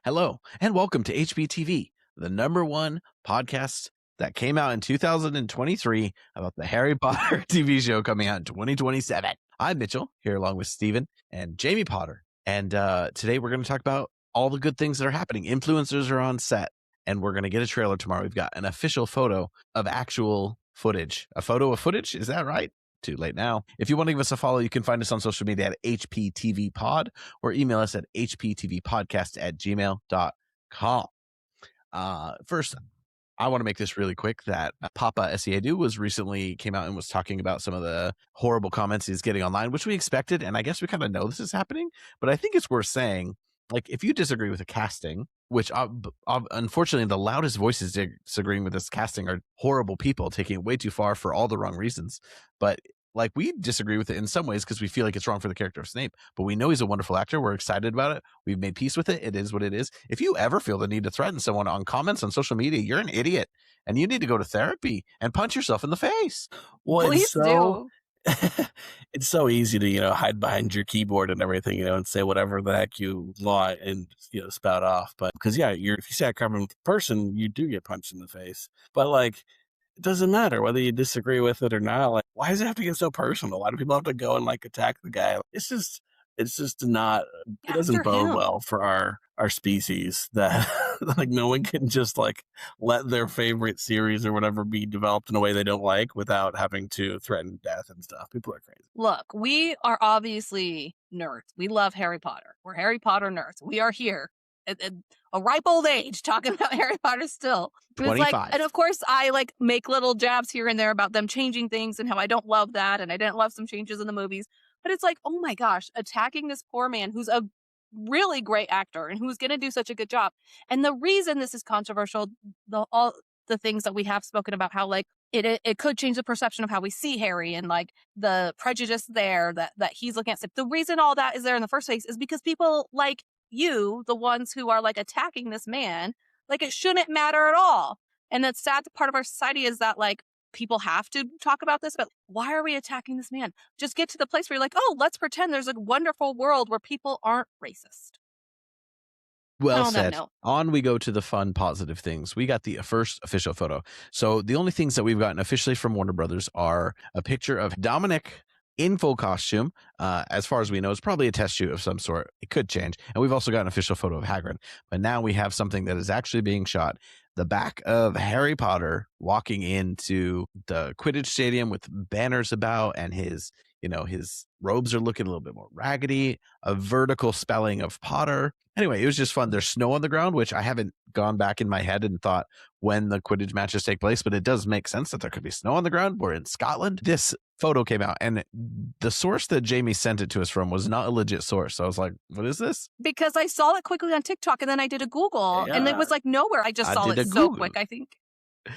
Hello, and welcome to HBTV, the number one podcast that came out in 2023 about the Harry Potter TV show coming out in 2027. I'm Mitchell, here along with Steven and Jamie Potter. And today we're going to talk about all the good things that are happening. Influencers are on set, and we're going to get a trailer tomorrow. We've got an official photo of actual footage. A photo of footage? Is that right? Too late now. If you want to give us a follow, you can find us on social media at HPTVPod or email us at hptvpodcast@gmail.com. First, I want to make this really quick that Paapa Essiedu recently came out and was talking about some of the horrible comments he's getting online, which we expected. And I guess we kind of know this is happening, but I think it's worth saying, like, if you disagree with the casting, which unfortunately the loudest voices disagreeing with this casting are horrible people taking it way too far for all the wrong reasons. But like, we disagree with it in some ways because we feel like it's wrong for the character of Snape, but we know he's a wonderful actor. We're excited about it. We've made peace with it. It is what it is. If you ever feel the need to threaten someone on comments on social media, you're an idiot and you need to go to therapy and punch yourself in the face. Well, Please do. it's so easy to, hide behind your keyboard and everything, and say whatever the heck you want and, spout off. But because, if you see that coming with a person, you do get punched in the face. But like, it doesn't matter whether you disagree with it or not. Like, why does it have to get so personal? Why do people have to go and attack the guy? It's just not, it doesn't After bode him. well for our species that no one can just let their favorite series or whatever be developed in a way they don't like without having to threaten death and stuff. People are crazy. Look, we are obviously nerds. We love Harry Potter. We're Harry Potter nerds. We are here at a ripe old age talking about Harry Potter still. It was 25. and of course I make little jabs here and there about them changing things and how I don't love that and I didn't love some changes in the movies. But it's oh my gosh, attacking this poor man who's a really great actor and who's going to do such a good job. And the reason this is controversial, all the things that we have spoken about, how it could change the perception of how we see Harry and the prejudice there that he's looking at. The reason all that is there in the first place is because people like you, the ones who are attacking this man, it shouldn't matter at all. And the sad part of our society is that people have to talk about this, but why are we attacking this man? Just get to the place where you're oh, let's pretend there's a wonderful world where people aren't racist. Well On that said. note. On we go to the fun, positive things. We got the first official photo. So the only things that we've gotten officially from Warner Brothers are a picture of Dominic in full costume. As far as we know, it's probably a test shoot of some sort. It could change. And we've also got an official photo of Hagrid. But now we have something that is actually being shot. The back of Harry Potter walking into the Quidditch stadium with banners about, and his robes are looking a little bit more raggedy, a vertical spelling of Potter. Anyway, it was just fun. There's snow on the ground, which I haven't gone back in my head and thought when the Quidditch matches take place, but it does make sense that there could be snow on the ground. We're in Scotland. This photo came out, and the source that Jamie sent it to us from was not a legit source. So I was like, what is this? Because I saw it quickly on TikTok and then I did a Google and it was nowhere. I just saw it so quick, I think.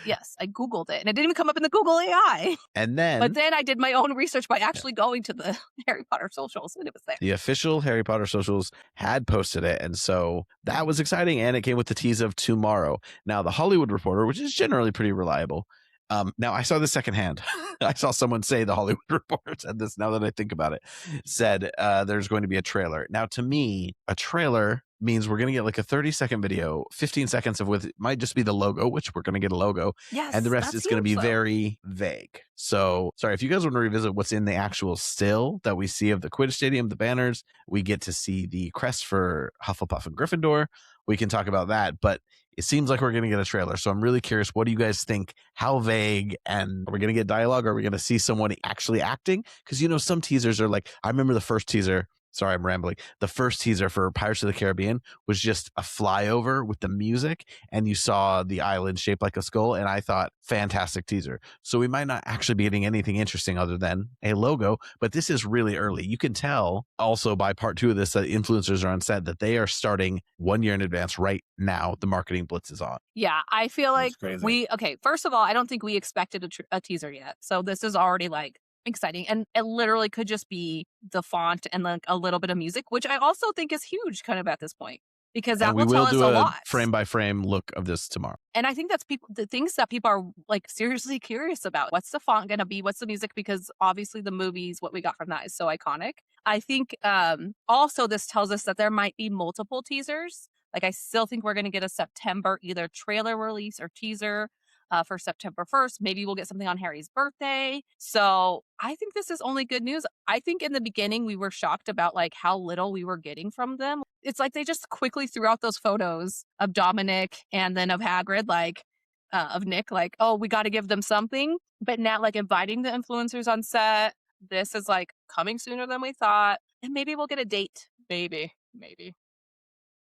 Yes, I Googled it and it didn't even come up in the Google AI. And then, but then I did my own research by actually going to the Harry Potter socials and it was there. The official Harry Potter socials had posted it. And so that was exciting. And it came with the tease of tomorrow. Now, the Hollywood Reporter, which is generally pretty reliable. Now, I saw this secondhand. I saw someone say the Hollywood Reporter said this, now that I think about it, said there's going to be a trailer. Now, to me, a trailer means we're going to get a 30-second video, 15 seconds of with it might just be the logo, which we're going to get a logo. Yes, and the rest is going to be very vague. So sorry, if you guys want to revisit what's in the actual still that we see of the Quidditch Stadium, the banners, we get to see the crest for Hufflepuff and Gryffindor. We can talk about that, but it seems like we're going to get a trailer. So I'm really curious, what do you guys think? How vague? And are we going to get dialogue? Are we going to see someone actually acting? Because, some teasers are I remember the first teaser. Sorry, I'm rambling. The first teaser for Pirates of the Caribbean was just a flyover with the music, and you saw the island shaped like a skull, and I thought, fantastic teaser. So we might not actually be getting anything interesting other than a logo, but this is really early. You can tell also by part 2 of this that influencers are on set that they are starting 1 year in advance right now. The marketing blitz is on. Yeah, I feel like first of all, I don't think we expected a teaser yet. So this is already exciting, and it literally could just be the font and a little bit of music, which I also think is huge kind of at this point, because that will tell us a lot. Frame by frame look of this tomorrow. And I think that's the things that people are seriously curious about. What's the font going to be? What's the music? Because obviously the movies, what we got from that is so iconic. I think also this tells us that there might be multiple teasers. Like, I still think we're going to get a September either trailer release or teaser for September 1st. Maybe we'll get something on Harry's birthday. So I think this is only good news. I think in the beginning we were shocked about like how little we were getting from them. It's like they just quickly threw out those photos of Dominic and then of Hagrid, like of Nick, like, oh, we got to give them something. But now, like, inviting the influencers on set, this is like coming sooner than we thought. And maybe we'll get a date. Maybe.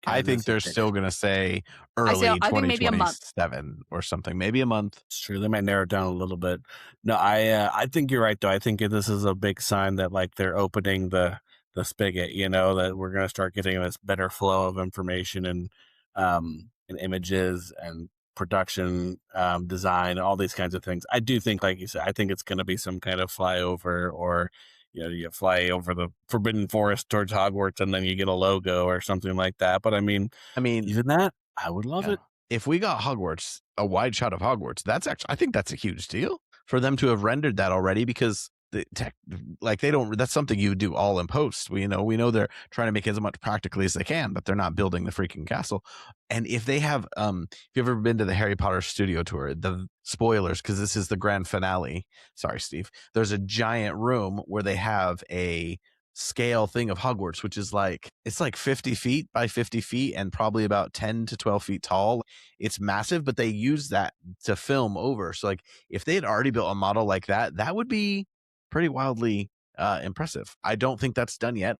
I think they're still going to say early I think maybe a month. 2027 or something, maybe a month. It's true. They might narrow it down a little bit. No, I think you're right, though. I think this is a big sign that like they're opening the spigot, you know, that we're going to start getting this better flow of information and images and production design, all these kinds of things. I do think, like you said, I think it's going to be some kind of flyover, or you know, you fly over the Forbidden Forest towards Hogwarts and then you get a logo or something like that. But I mean, even that, I would love it. If we got Hogwarts, a wide shot of Hogwarts, that's actually, I think that's a huge deal for them to have rendered that already, because the tech, like they don't, that's something you do all in post. We know they're trying to make it as much practically as they can, but they're not building the freaking castle. And if they have, if you've ever been to the Harry Potter studio tour, the spoilers, because this is the grand finale. Sorry, Steve. There's a giant room where they have a scale thing of Hogwarts, which is like, it's like 50 feet by 50 feet and probably about 10 to 12 feet tall. It's massive, but they use that to film over. So like if they had already built a model like that, that would be pretty wildly impressive. I don't think that's done yet,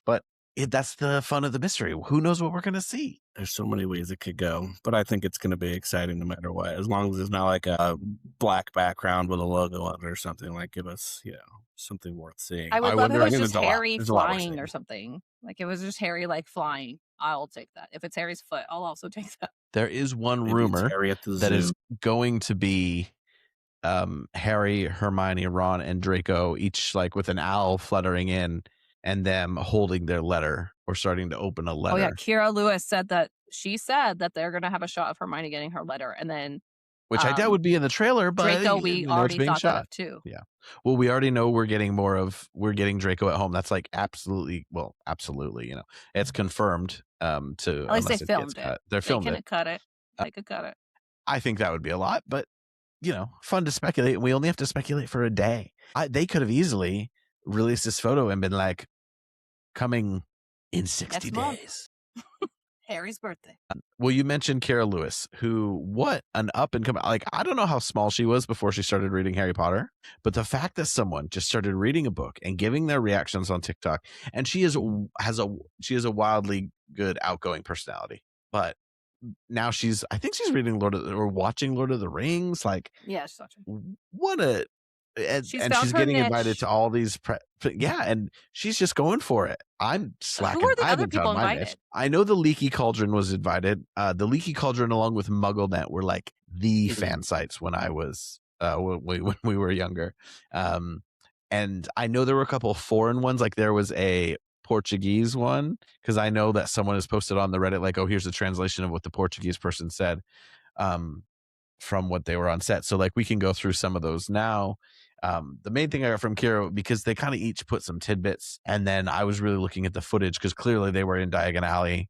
but that's the fun of the mystery. Who knows what we're going to see? There's so many ways it could go, but I think it's going to be exciting no matter what, as long as it's not like a black background with a logo on it or something. Like, give us, you know, something worth seeing. I would love if it was just Harry flying or something. Like, it was just Harry like flying. I'll take that. If it's Harry's foot, I'll also take that. There is one rumor that is going to be Harry, Hermione, Ron, and Draco each like with an owl fluttering in and them holding their letter or starting to open a letter. Oh yeah, Kira Lewis said that they're going to have a shot of Hermione getting her letter, and then which I doubt would be in the trailer, but Draco we already thought that of too. Yeah. Well, we already know we're getting Draco at home. That's like absolutely, you know, it's confirmed to at least they filmed it. They're filming it. Cut it. They could cut it. I think that would be a lot, but you know, fun to speculate. And we only have to speculate for a day. They could have easily released this photo and been like, coming in 60 days. Harry's birthday. Well, you mentioned Kira Lewis, who, what an up and coming, like, I don't know how small she was before she started reading Harry Potter, but the fact that someone just started reading a book and giving their reactions on TikTok, and she has a wildly good outgoing personality, but now I think she's reading watching Lord of the Rings. Like, yeah, she's watching. What a, and she's getting invited to all these and she's just going for it. I'm slacking. Who are the other people invited? I know the Leaky Cauldron was invited. The Leaky Cauldron along with MuggleNet were like the fan sites when I was when we were younger. And I know there were a couple of foreign ones, like there was a Portuguese one, because I know that someone has posted on the Reddit like, oh, here's the translation of what the Portuguese person said from what they were on set. So like we can go through some of those now. The main thing I got from Kira, because they kind of each put some tidbits, and then I was really looking at the footage because clearly they were in Diagon Alley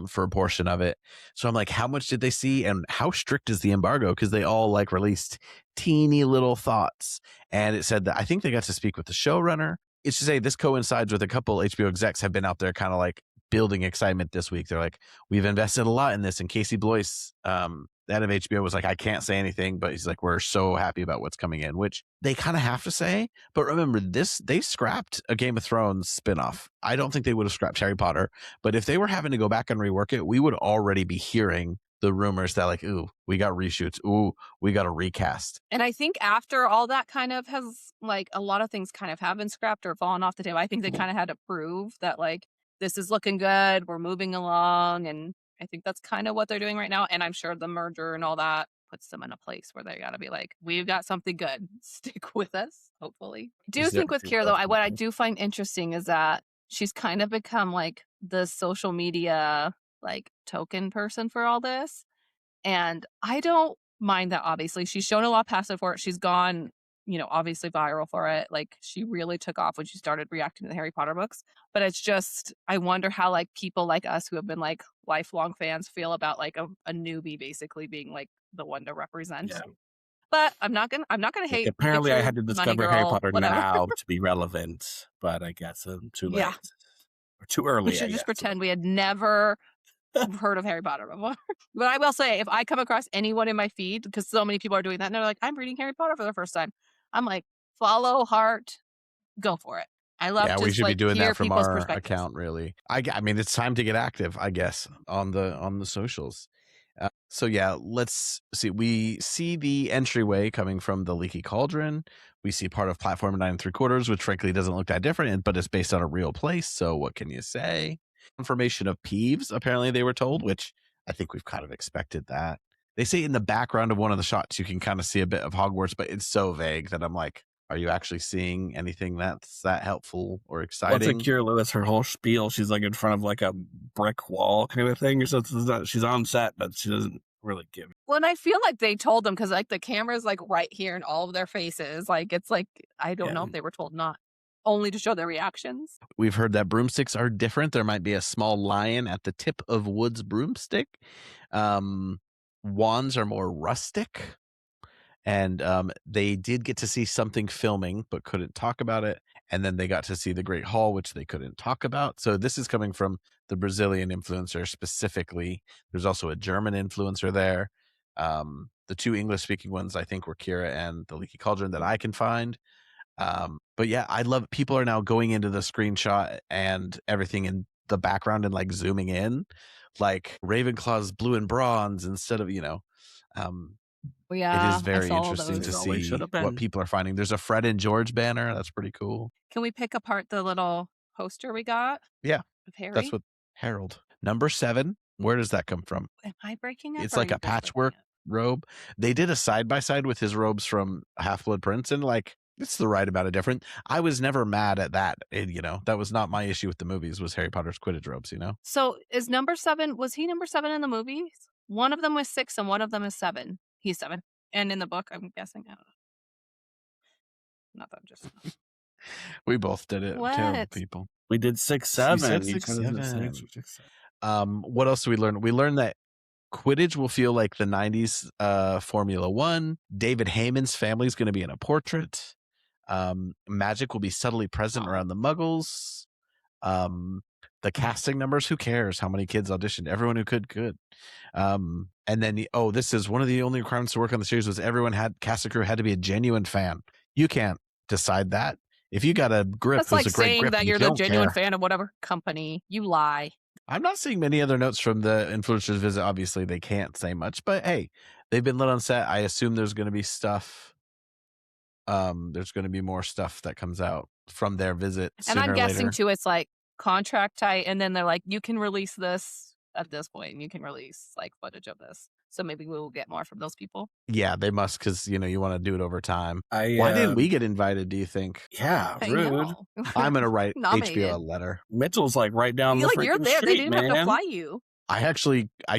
for a portion of it. So I'm like, how much did they see and how strict is the embargo? Because they all like released teeny little thoughts, and it said that I think they got to speak with the showrunner. It's to say this coincides with a couple HBO execs have been out there kind of like building excitement this week. They're like, we've invested a lot in this. And Casey Blois, the head of HBO, was like, I can't say anything, but he's like, we're so happy about what's coming in, which they kind of have to say. But remember, they scrapped a Game of Thrones spinoff. I don't think they would have scrapped Harry Potter, but if they were having to go back and rework it, we would already be hearing the rumors that like, ooh, we got reshoots. Ooh, we got a recast. And I think after all that kind of has, like, a lot of things kind of have been scrapped or fallen off the table. I think they kind of had to prove that, like, this is looking good. We're moving along. And I think that's kind of what they're doing right now. And I'm sure the merger and all that puts them in a place where they got to be like, we've got something good. Stick with us, hopefully. I do think with Kira, though, what I do find interesting is that she's kind of become like the social media like token person for all this. And I don't mind that, obviously. She's shown a lot of passive for it. She's gone, obviously viral for it. Like, she really took off when she started reacting to the Harry Potter books. But it's just, I wonder how like people like us who have been like lifelong fans feel about like a newbie basically being like the one to represent. Yeah. But I'm not gonna hate. Apparently, get I your had to money, discover Harry girl, Potter whatever. now to be relevant, but I guess I'm too late. Yeah. Or too We early, I should just guess. pretend we had never heard of Harry Potter before. But I will say, if I come across anyone in my feed, because so many people are doing that, and they're like, I'm reading Harry Potter for the first time, I'm like, follow, heart, go for it. I love Yeah, to we should be like doing hear that from people's our perspectives. account. Really, I mean, it's time to get active, I guess, on the socials. So yeah, let's see. We see the entryway coming from the Leaky Cauldron. We see part of Platform 9 3/4, which frankly doesn't look that different, but it's based on a real place. So what can you say? Confirmation of Peeves, apparently they were told, which I think we've kind of expected that. They say in the background of one of the shots, you can kind of see a bit of Hogwarts, but it's so vague that I'm like, are you actually seeing anything that's that helpful or exciting? What's like Kira Lewis, her whole spiel, she's like in front of like a brick wall kind of thing. So she's on set, but she doesn't really give. Well, and I feel like they told them because like the camera's like right here in all of their faces. Like it's like I don't know if they were told not only to show their reactions. We've heard that broomsticks are different. There might be a small lion at the tip of Wood's broomstick. Wands are more rustic. And they did get to see something filming, but couldn't talk about it. And then they got to see the Great Hall, which they couldn't talk about. So this is coming from the Brazilian influencer specifically. There's also a German influencer there. The two English-speaking ones, I think, were Kira and the Leaky Cauldron that I can find. But yeah, I love people are now going into the screenshot and everything in the background and like zooming in, like Ravenclaw's blue and bronze instead of, Yeah, it is very saw interesting those. to It always see should have been. what people are finding. There's a Fred and George banner. That's pretty cool. Can we pick apart the little poster we got? Yeah, Of Harry? that's what Harold. Number 7. Where does that come from? Am I breaking up? It's or are like you a just breaking patchwork up? robe. They did a side by side with his robes from Half-Blood Prince, and like it's the right amount of different. I was never mad at that. That was not my issue with the movies. Was Harry Potter's Quidditch robes? So is number 7? Was he number 7 in the movies? One of them was 6, and one of them is 7. He's 7, and in the book, I'm guessing. I don't know. Not that I'm just. We both did it. What? Terrible people. We did 6, You 7. said You 6, said it was 7. 6 or 6, 7. What else did we learn? We learned that Quidditch will feel like the 90s Formula One. David Heyman's family is going to be in a portrait. Magic will be subtly present around the Muggles. The casting numbers, who cares how many kids auditioned? Everyone who could. And then, this is one of the only requirements to work on the series was everyone cast and crew had to be a genuine fan. You can't decide that. If you got a grip, That's like a great saying grip, that you you're the don't genuine care. fan of whatever company. You lie. I'm not seeing many other notes from the influencers visit. Obviously, they can't say much, but hey, they've been lit on set. I assume there's going to be stuff. There's going to be more stuff that comes out from their visit And sooner I'm or guessing later. too, it's like contract tight, and then they're like, you can release this at this point, and you can release like footage of this. So maybe we will get more from those people. Yeah, they must, because you want to do it over time. I, Why didn't we get invited? Do you think? Yeah, I rude. know. I'm gonna write Nominated. HBO a letter. Mitchell's like right down the freaking You're there. street, They didn't man. have to fly you. I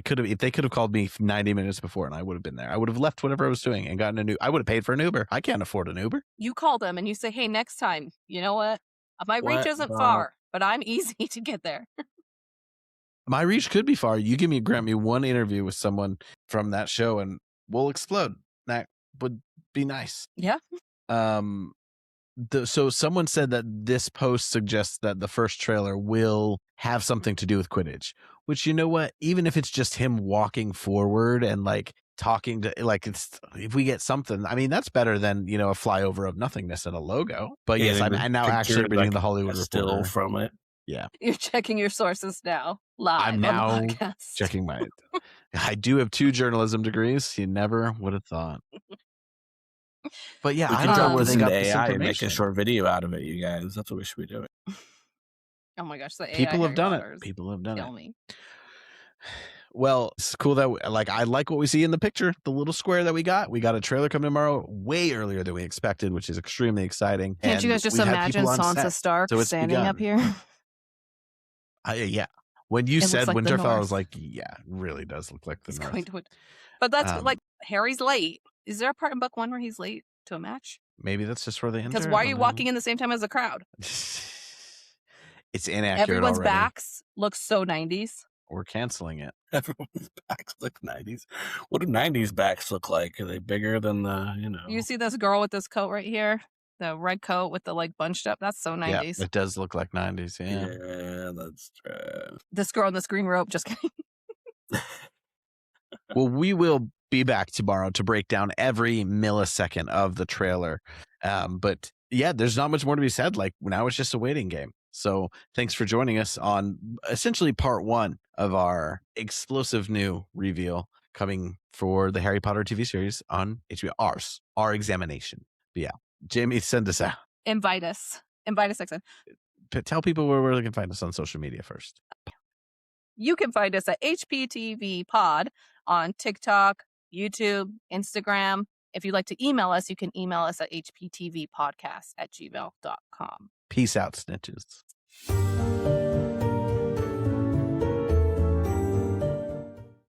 could have, if they could have called me 90 minutes before, and I would have been there. I would have left whatever I was doing and gotten I would have paid for an Uber. I can't afford an Uber. You call them and you say, hey, next time, you know what? My reach What isn't the- far, but I'm easy to get there. My reach could be far. You grant me one interview with someone from that show, and we'll explode. That would be nice. Yeah. So someone said that this post suggests that the first trailer will have something to do with Quidditch, which, you know what, even if it's just him walking forward and like talking to, like, if we get something, I mean, that's better than, a flyover of nothingness and a logo. But Yeah, yes, I'm now actually reading like the Hollywood still Reporter. from it. Yeah. You're checking your sources now, live I'm on now the podcast. checking I do have 2 journalism degrees. You never would have thought. But yeah, We I can don't know talk where this they into got this AI and make a information. short video out of it, you guys. That's what we should be doing. Oh my gosh, the AI People have Harry done Potters it. People have done kill it. me. Well, it's cool that I like what we see in the picture, the little square that we got. We got a trailer coming tomorrow, way earlier than we expected, which is extremely exciting. Can't you guys just imagine Sansa Stark standing up here? Yeah. When you It said looks like the Winterfell, I North. was like, yeah, it really does look like the He's North. going to. But that's Um, like Harry's late. Is there a part in book 1 where he's late to a match? Maybe that's just where they enter. Because why are you walking in the same time as the crowd? It's inaccurate. Everyone's already. backs look so 90s. We're canceling it. Everyone's backs look 90s. What do 90s backs look like? Are they bigger than the, You see this girl with this coat right here? The red coat with the like bunched up. That's so 90s. Yeah, it does look like 90s. Yeah. Yeah, that's true. This girl in this green robe. Just kidding. Well, we will be back tomorrow to break down every millisecond of the trailer. But yeah, there's not much more to be said. Like now it's just a waiting game. So thanks for joining us on essentially part 1 of our explosive new reveal coming for the Harry Potter TV series on HBO. Our examination. But yeah, Jamie, send us out. Invite us. Invite us next time. Tell people where they can find us on social media first. You can find us at HPTV Pod on TikTok, YouTube, Instagram. If you'd like to email us, you can email us at hptvpodcast@gmail.com. Peace out, snitches.